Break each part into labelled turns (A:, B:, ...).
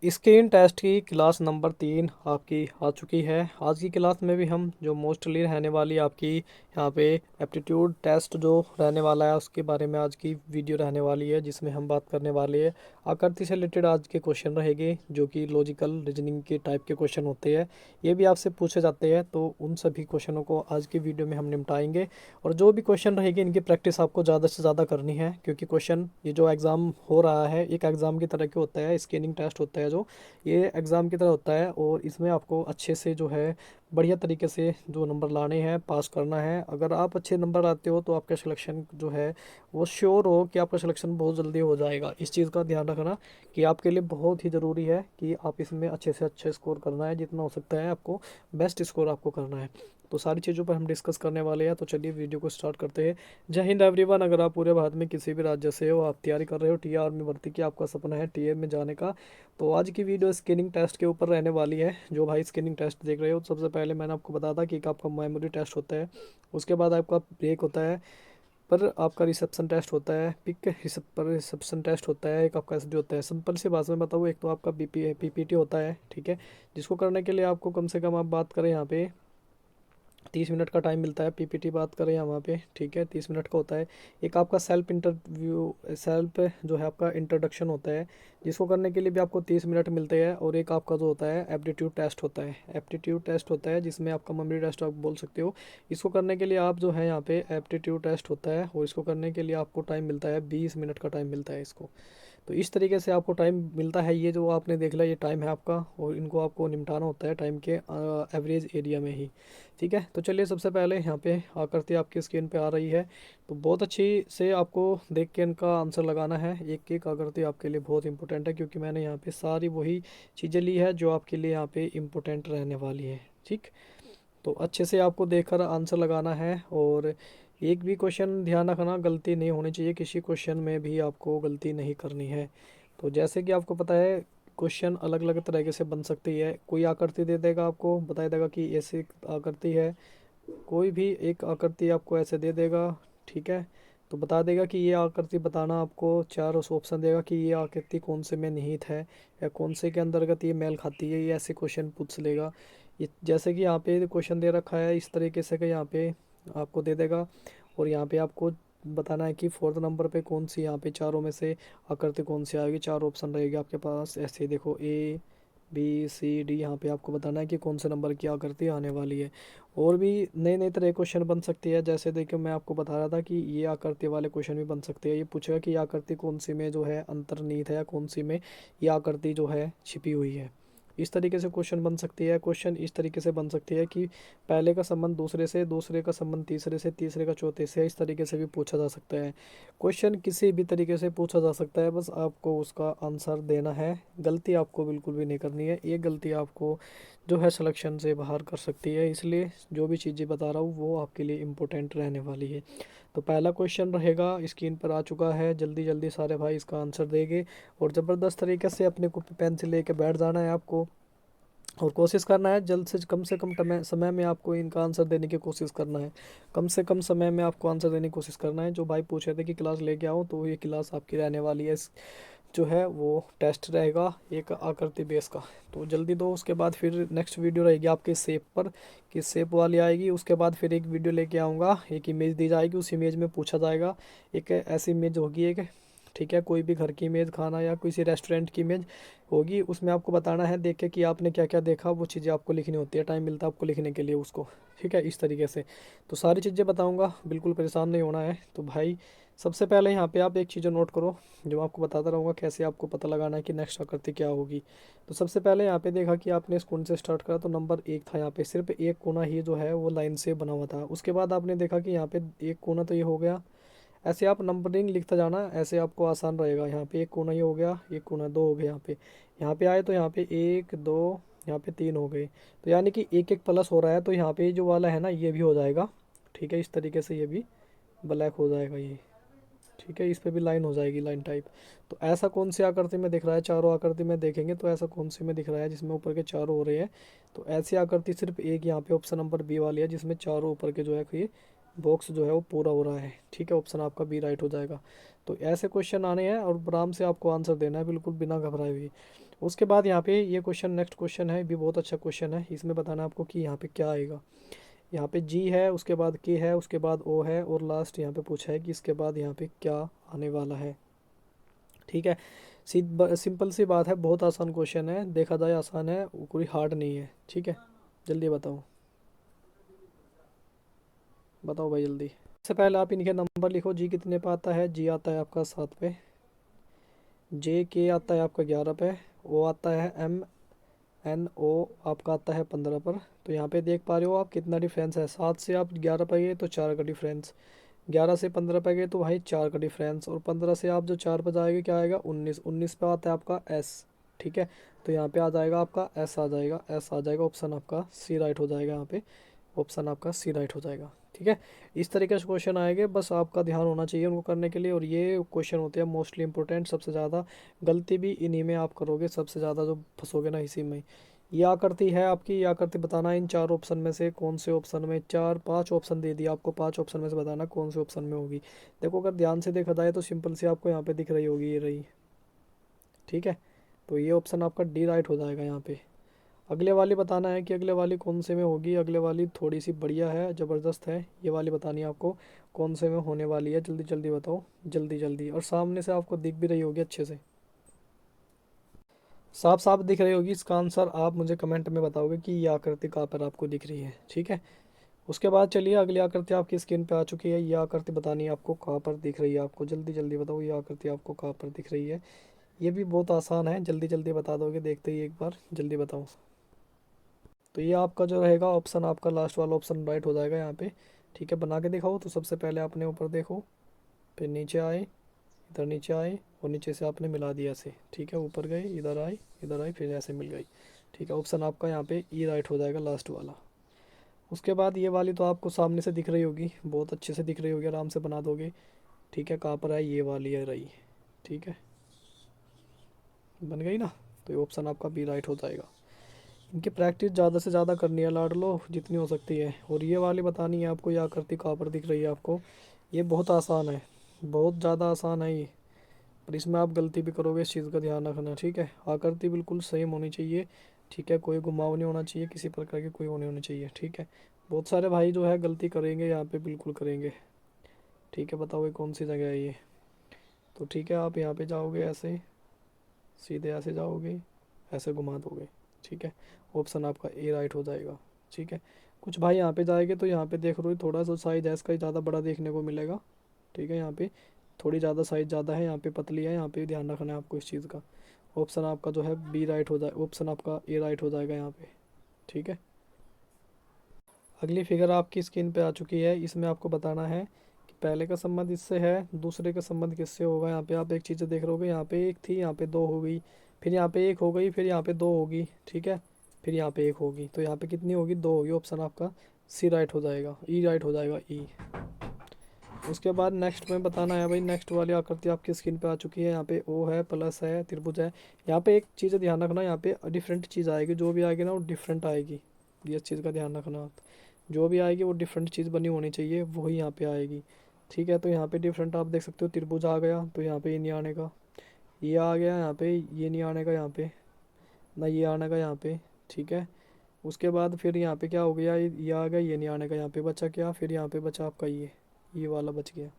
A: Screen test की class number 3 आपकी आ चुकी है। आज की क्लास में भी हम जो मोस्टली रहने वाली आपकी यहाँ पे एप्टीट्यूड टेस्ट जो रहने वाला है उसके बारे में आज की वीडियो रहने वाली है, जिसमें हम बात करने वाले हैं आकृति से रिलेटेड। आज के क्वेश्चन रहेंगे जो कि लॉजिकल रीजनिंग के टाइप के क्वेश्चन होते हैं, ये भी आपसे पूछे जाते हैं। तो उन सभी क्वेश्चनों को आज की वीडियो में हम निपटाएंगे। और जो भी क्वेश्चन रहेंगे इनकी प्रैक्टिस आपको ज़्यादा से ज़्यादा करनी है, क्योंकि क्वेश्चन ये जो एग्ज़ाम हो रहा है एक एग्ज़ाम की तरह के होता है। स्क्रीनिंग टेस्ट होता है जो ये एग्ज़ाम की तरह होता है, और इसमें आपको अच्छे से जो है बढ़िया तरीके से जो नंबर लाने हैं, पास करना है। अगर आप अच्छे नंबर आते हो तो आपका सिलेक्शन जो है वो श्योर हो कि आपका सिलेक्शन बहुत जल्दी हो जाएगा। इस चीज़ का ध्यान रखना कि आपके लिए बहुत ही ज़रूरी है कि आप इसमें अच्छे से अच्छे स्कोर करना है, जितना हो सकता है आपको बेस्ट स्कोर आपको करना है। तो सारी चीज़ों पर हम डिस्कस करने वाले हैं, तो चलिए वीडियो को स्टार्ट करते हैं। जय हिंद एवरीवन। अगर आप पूरे भारत में किसी भी राज्य से हो, आप तैयारी कर रहे हो टीए आर्मी भर्ती की, आपका सपना है टीए में जाने का, तो आज की वीडियो स्क्रीनिंग टेस्ट के ऊपर रहने वाली है। जो भाई स्क्रीनिंग टेस्ट देख रहे हो, सबसे पहले मैंने आपको बताया था कि एक आपका मेमोरी टेस्ट होता है, उसके बाद आपका ब्रेक होता है, पर आपका रिसेप्शन टेस्ट होता है, पिक पर रिसेप्शन टेस्ट होता है, एक आपका एसडी होता है। सिंपल सी भाषा में बताऊँ, एक तो आपका पीपीटी होता है, ठीक है, जिसको करने के लिए आपको कम से कम आप बात करें यहाँ पे 30 मिनट का टाइम मिलता है। पीपीटी बात करें यहाँ पे, ठीक है, 30 मिनट का होता है। एक आपका सेल्फ जो है आपका इंट्रोडक्शन होता है, जिसको करने के लिए भी आपको 30 मिनट मिलते हैं। और एक आपका जो होता है एप्टीट्यूड टेस्ट होता है। एप्टीट्यूड टेस्ट होता है जिसमें आपका मेमोरी टेस्ट आप बोल सकते हो। इसको करने के लिए आप जो है यहाँ पे एप्टीट्यूड टेस्ट होता है, और इसको करने के लिए आपको टाइम मिलता है 20 मिनट का टाइम मिलता है इसको। तो इस तरीके से आपको टाइम मिलता है। ये जो आपने देख लिया ये टाइम है आपका, और इनको आपको निपटाना होता है टाइम के एवरेज एरिया में ही, ठीक है। तो चलिए सबसे पहले यहाँ पे आकृति आपकी स्क्रीन पे आ रही है, तो बहुत अच्छी से आपको देख के इनका आंसर लगाना है। एक एक आकृति आपके लिए बहुत इंपॉर्टेंट है, क्योंकि मैंने यहाँ पे सारी वही चीज़ें ली है जो आपके लिए यहाँ पे इम्पोर्टेंट रहने वाली है, ठीक। तो अच्छे से आपको देखकर आंसर लगाना है। और एक भी क्वेश्चन ध्यान रखना गलती नहीं होनी चाहिए, किसी क्वेश्चन में भी आपको गलती नहीं करनी है। तो जैसे कि आपको पता है क्वेश्चन अलग अलग तरीके से बन सकती है। कोई आकृति दे देगा, आपको बता देगा कि ऐसी आकृति है, कोई भी एक आकृति आपको ऐसे दे देगा, ठीक है, तो बता देगा कि ये आकृति बताना। आपको चार उस ऑप्शन देगा कि ये आकृति कौन से में निहित है या कौन से के अंतर्गत ये मेल खाती है, ये ऐसे क्वेश्चन पूछ लेगा। ये जैसे कि यहाँ पे क्वेश्चन दे रखा है इस तरीके से कि यहाँ पे आपको दे देगा, और यहाँ पे आपको बताना है कि फोर्थ नंबर पे कौन सी यहाँ पे चारों में से आकृति कौन सी आएगी। चार ऑप्शन रहेगी आपके पास, ऐसे देखो ए बी सी डी, यहाँ पे आपको बताना है कि कौन से नंबर की आकृति आने वाली है। और भी नए नए तरह के क्वेश्चन बन सकती है। जैसे देखिए मैं आपको बता रहा था कि ये आकृति वाले क्वेश्चन भी बन सकते हैं। ये पूछेगा कि ये आकृति कौन सी में जो है अंतर्निहित है या कौन सी में ये आकृति जो है छिपी हुई है। इस तरीके से क्वेश्चन बन सकती है। क्वेश्चन इस तरीके से बन सकती है कि पहले का संबंध दूसरे से, दूसरे का संबंध तीसरे से, तीसरे का चौथे से, इस तरीके से भी पूछा जा सकता है। क्वेश्चन किसी भी तरीके से पूछा जा सकता है, बस आपको उसका आंसर देना है। गलती आपको बिल्कुल भी नहीं करनी है। ये गलती आपको जो है सिलेक्शन से बाहर कर सकती है, इसलिए जो भी चीज़ें बता रहा हूँ वो आपके लिए इम्पोर्टेंट रहने वाली है। तो पहला क्वेश्चन रहेगा, स्क्रीन पर आ चुका है, जल्दी जल्दी सारे भाई इसका आंसर देंगे। और ज़बरदस्त तरीके से अपने कॉपी पेन से लेके बैठ जाना है आपको, और कोशिश करना है जल्द से कम समय में आपको इनका आंसर देने की कोशिश करना है। कम से कम समय में आपको आंसर देने की कोशिश करना है। जो भाई पूछ रहे थे कि क्लास लेके आओ, तो ये क्लास आपकी रहने वाली है। जो है वो टेस्ट रहेगा एक आकृति बेस का। तो जल्दी दो, उसके बाद फिर नेक्स्ट वीडियो रहेगी आपके शेप पर, कि शेप वाली आएगी। उसके बाद फिर एक वीडियो लेके आऊँगा, एक इमेज दी जाएगी, उस इमेज में पूछा जाएगा। एक ऐसी इमेज होगी एक, ठीक है, कोई भी घर की इमेज, खाना या किसी रेस्टोरेंट की इमेज होगी। उसमें आपको बताना है देख के कि आपने क्या क्या देखा, वो चीज़ें आपको लिखनी होती है। टाइम मिलता है आपको लिखने के लिए उसको, ठीक है, इस तरीके से। तो सारी चीज़ें बताऊँगा, बिल्कुल परेशान नहीं होना है। तो भाई सबसे पहले यहाँ पे आप एक चीज़ नोट करो, जो आपको बताता रहूँगा कैसे आपको पता लगाना है कि नेक्स्ट आकृति क्या होगी। तो सबसे पहले यहाँ पे देखा कि आपने इस कोने से स्टार्ट करा, तो नंबर 1 था। यहाँ पे सिर्फ एक कोना ही जो है वो लाइन से बना हुआ था। उसके बाद आपने देखा कि यहाँ पे एक कोना तो ये हो गया। ऐसे आप नंबरिंग लिखता जाना, ऐसे आपको आसान रहेगा। यहाँ पे एक कोना ये हो गया, एक कोना दो हो गए। यहाँ पे आए तो यहाँ पे एक दो, यहाँ पे तीन हो गए। तो यानी कि एक एक प्लस हो रहा है, तो यहाँ पे जो वाला है ना ये भी हो जाएगा, ठीक है, इस तरीके से ये भी ब्लैक हो जाएगा ये, ठीक है, इस पे भी लाइन हो जाएगी, लाइन टाइप। तो ऐसा कौन सी आकृति में दिख रहा है, चारों आकृति में देखेंगे तो ऐसा कौन सी में दिख रहा है जिसमें ऊपर के चारों हो रहे हैं। तो ऐसी आकृति सिर्फ एक यहाँ पे ऑप्शन नंबर बी वाली है, जिसमें चारों ऊपर के जो है ये बॉक्स जो है वो पूरा हो रहा है। ठीक है, ऑप्शन आपका बी राइट हो जाएगा। तो ऐसे क्वेश्चन आने हैं और आराम से आपको आंसर देना है, बिल्कुल बिना घबराए हुए। उसके बाद यहाँ पे ये क्वेश्चन, नेक्स्ट क्वेश्चन है, भी बहुत अच्छा क्वेश्चन है। इसमें बताना आपको कि यहाँ पे क्या आएगा। यहाँ पे जी है, उसके बाद के है, उसके बाद ओ है, और लास्ट यहाँ पे पूछा है कि इसके बाद यहाँ पे क्या आने वाला है। ठीक है, सिंपल सी बात है, बहुत आसान क्वेश्चन है, देखा जाए आसान है, कोई हार्ड नहीं है। ठीक है, जल्दी बताओ, बताओ भाई जल्दी। सबसे पहले आप इनके नंबर लिखो। जी कितने पे आता है? जी आता है आपका 7 पे। जे के आता है आपका 11 पे। ओ आता है एम एन ओ आपका आता है 15 पर। तो यहाँ पे देख पा रहे हो आप कितना डिफरेंस है। 7 से आप 11 पे गए तो 4 का डिफरेंस, 11 से 15 पे गए तो भाई 4 का डिफरेंस, और 15 से आप जो 4 पे जाएंगे क्या आएगा? 19। 19 पे आता है आपका एस। ठीक है, तो यहाँ पे आ जाएगा आपका एस, आ जाएगा एस, आ जाएगा। ऑप्शन आपका सी राइट हो जाएगा यहाँ पे, ऑप्शन आपका सी राइट हो जाएगा। ठीक है, इस तरीके से क्वेश्चन आएंगे, बस आपका ध्यान होना चाहिए उनको करने के लिए। और ये क्वेश्चन होते हैं मोस्टली इंपॉर्टेंट, सबसे ज़्यादा गलती भी इन्हीं में आप करोगे, सबसे ज़्यादा जो फंसोगे ना इसी में। ये आकृति है आपकी, ये आकृति बताना इन 4 ऑप्शन में से कौन से ऑप्शन में, 4 5 ऑप्शन दे दिया आपको, 5 ऑप्शन में से बताना कौन से ऑप्शन में होगी। देखो अगर ध्यान से देखा जाए तो सिंपल सी आपको यहाँ पे दिख रही होगी, ये रही। ठीक है, तो ये ऑप्शन आपका डी राइट हो जाएगा यहाँ पे। अगले वाली बताना है कि अगले वाली कौन से में होगी। अगले वाली थोड़ी सी बढ़िया है, ज़बरदस्त है, ये वाली बतानी है आपको कौन से में होने वाली है। जल्दी जल्दी बताओ, जल्दी जल्दी। और सामने से आपको दिख भी रही होगी अच्छे से, साफ साफ दिख रही होगी। इसका आंसर आप मुझे कमेंट में बताओगे कि ये आकृति कहाँ पर आपको दिख रही है। ठीक है, उसके बाद चलिए अगली आकृति आपकी स्क्रीन पे आ चुकी है। ये आकृति बतानी है आपको कहाँ पर दिख रही है। आपको जल्दी जल्दी बताओ, ये आकृति आपको कहाँ पर दिख रही है। ये भी बहुत आसान है, जल्दी जल्दी बता दोगे देखते ही, एक बार जल्दी बताओ। तो ये आपका जो रहेगा ऑप्शन, आपका लास्ट वाला ऑप्शन राइट हो जाएगा यहाँ पे। ठीक है, बना के दिखाओ। तो सबसे पहले आपने ऊपर देखो, फिर नीचे आए, इधर नीचे आए, और नीचे से आपने मिला दिया ऐसे। ठीक है, ऊपर गए, इधर आए, इधर आए, फिर ऐसे मिल गई। ठीक है, ऑप्शन आपका यहाँ पे ई राइट हो जाएगा, लास्ट वाला। उसके बाद ये वाली तो आपको सामने से दिख रही होगी, बहुत अच्छे से दिख रही होगी, आराम से बना दोगे। ठीक है, कहाँ पर है? ये वाली है रही। ठीक है, बन गई ना? तो ये ऑप्शन आपका बी राइट हो जाएगा। इनकी प्रैक्टिस ज़्यादा से ज़्यादा करनी है लाड लो, जितनी हो सकती है। और ये वाली बतानी है आपको, ये आकृति कहाँ पर दिख रही है आपको। ये बहुत आसान है, बहुत ज़्यादा आसान है ये, पर इसमें आप गलती भी करोगे, इस चीज़ का ध्यान रखना। ठीक है, आकृति बिल्कुल सेम होनी चाहिए। ठीक है, कोई घुमाव नहीं होना चाहिए, किसी प्रकार की कोई होनी होनी चाहिए। ठीक है, बहुत सारे भाई जो है गलती करेंगे यहाँ पे, बिल्कुल करेंगे। ठीक है, बताओ ये कौन सी जगह है ये। तो ठीक है, आप यहाँ पे जाओगे ऐसे, सीधे ऐसे जाओगे, ऐसे घुमा दोगे। ठीक है, ऑप्शन आपका ए राइट हो जाएगा। ठीक है, कुछ भाई यहाँ पे जाएंगे तो यहाँ पे देख रहे हो थोड़ा सा साइज है इसका ज़्यादा बड़ा देखने को मिलेगा। ठीक है, यहाँ पे थोड़ी ज़्यादा साइज ज़्यादा है, यहाँ पे पतली है, यहाँ पे ध्यान रखना है आपको इस चीज़ का। ऑप्शन आपका जो है बी राइट हो जाए, ऑप्शन आपका ए राइट हो जाएगा यहाँ पे। ठीक है, अगली फिगर आपकी स्क्रीन पे आ चुकी है। इसमें आपको बताना है कि पहले का संबंध इससे है, दूसरे का संबंध किससे होगा। यहाँ पे आप एक चीज़ देख रहे होगे, यहाँ पे एक थी, यहाँ पे दो हो गई, फिर यहाँ पे एक हो गई, फिर यहाँ पे दो होगी। ठीक है, फिर यहाँ पे एक होगी, तो यहाँ पे कितनी होगी? दो होगी। ऑप्शन आपका सी राइट हो जाएगा, ई राइट हो जाएगा, ई। उसके बाद नेक्स्ट में बताना है भाई, नेक्स्ट वाली आकृति आपकी स्क्रीन पे आ चुकी है। यहाँ पे ओ है, प्लस है, त्रिभुज है। यहाँ पे एक चीज़ ध्यान रखना, यहाँ पे डिफरेंट चीज़ आएगी, जो भी आएगी ना वो डिफरेंट आएगी। ये चीज़ का ध्यान रखना आप, जो भी आएगी वो डिफरेंट चीज़ बनी होनी चाहिए, वही यहाँ पे आएगी। ठीक है, तो यहाँ पे डिफरेंट आप देख सकते हो, त्रिभुज आ गया तो यहाँ पे ये नहीं आने का, ये आ गया यहाँ पे, ये नहीं आने का यहाँ पे, ना ये आने का यहाँ पे। ठीक है, उसके बाद फिर यहाँ पे क्या हो गया, ये आ गया, ये नहीं आने का यहाँ पे, बचा क्या? फिर यहाँ पे बचा आपका ये वाला बच गया।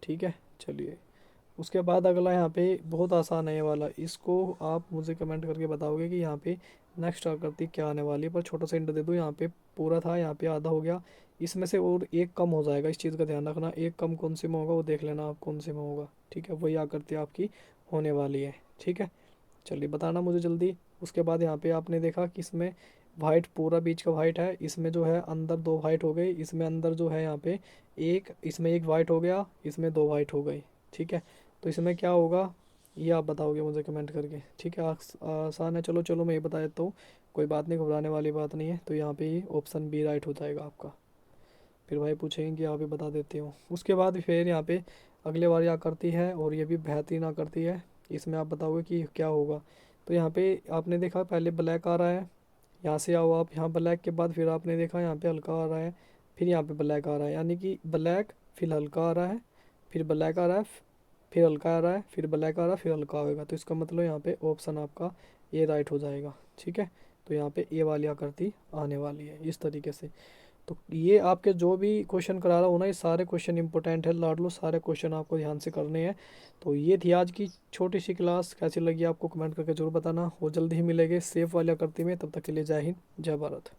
A: ठीक है, चलिए उसके बाद अगला यहाँ पे बहुत आसान है ये वाला, इसको आप मुझे कमेंट करके बताओगे कि यहाँ पे नेक्स्ट आकृति क्या आने वाली है। पर छोटा सा हिंट दे दूँ, यहाँ पे पूरा था, यहाँ पे आधा हो गया, इसमें से और एक कम हो जाएगा, इस चीज़ का ध्यान रखना। एक कम कौन से में होगा वो देख लेना आप, कौन से में होगा। ठीक है, वही आकृति आपकी होने वाली है। ठीक है, चलिए बताना मुझे जल्दी। उसके बाद यहाँ पे आपने देखा कि इसमें वाइट, पूरा बीच का वाइट है, इसमें जो है अंदर दो वाइट हो गई, इसमें अंदर जो है यहाँ पे एक, इसमें एक वाइट हो गया, इसमें दो वाइट हो गई। ठीक है, तो इसमें क्या होगा ये आप बताओगे मुझे कमेंट करके। ठीक है, आसान है, चलो चलो मैं ये बता देता हूँ, कोई बात नहीं, घबराने वाली बात नहीं है। तो यहाँ पे ये ऑप्शन बी राइट हो जाएगा आपका। फिर भाई पूछेंगे कि यहाँ पे बता देते हो। उसके बाद फिर यहाँ पे अगले बार क्या करती है, और ये भी बेहतरीन आकृति है, इसमें आप बताओगे कि क्या होगा। तो यहाँ पे आपने देखा पहले ब्लैक आ रहा है, यहाँ से आओ आप, यहाँ ब्लैक के बाद फिर आपने देखा यहाँ पे हल्का आ रहा है, फिर यहाँ पे ब्लैक आ रहा है, यानी कि ब्लैक फिर हल्का आ रहा है, फिर ब्लैक आ रहा है, फिर हल्का आ रहा है, फिर ब्लैक आ रहा है, फिर हल्का होएगा। तो इसका मतलब यहाँ पे ऑप्शन आपका ए राइट हो जाएगा। ठीक है, तो यहाँ पे ए वाली आकृति आने वाली है इस तरीके से। तो ये आपके जो भी क्वेश्चन करा रहा हूँ ना, ये सारे क्वेश्चन इंपॉर्टेंट है लाड लो, सारे क्वेश्चन आपको ध्यान से करने हैं। तो ये थी आज की छोटी सी क्लास, कैसी लगी आपको कमेंट करके जरूर बताना। वो जल्दी ही मिलेंगे सेफ वाली आकृति में, तब तक के लिए जय हिंद जय भारत।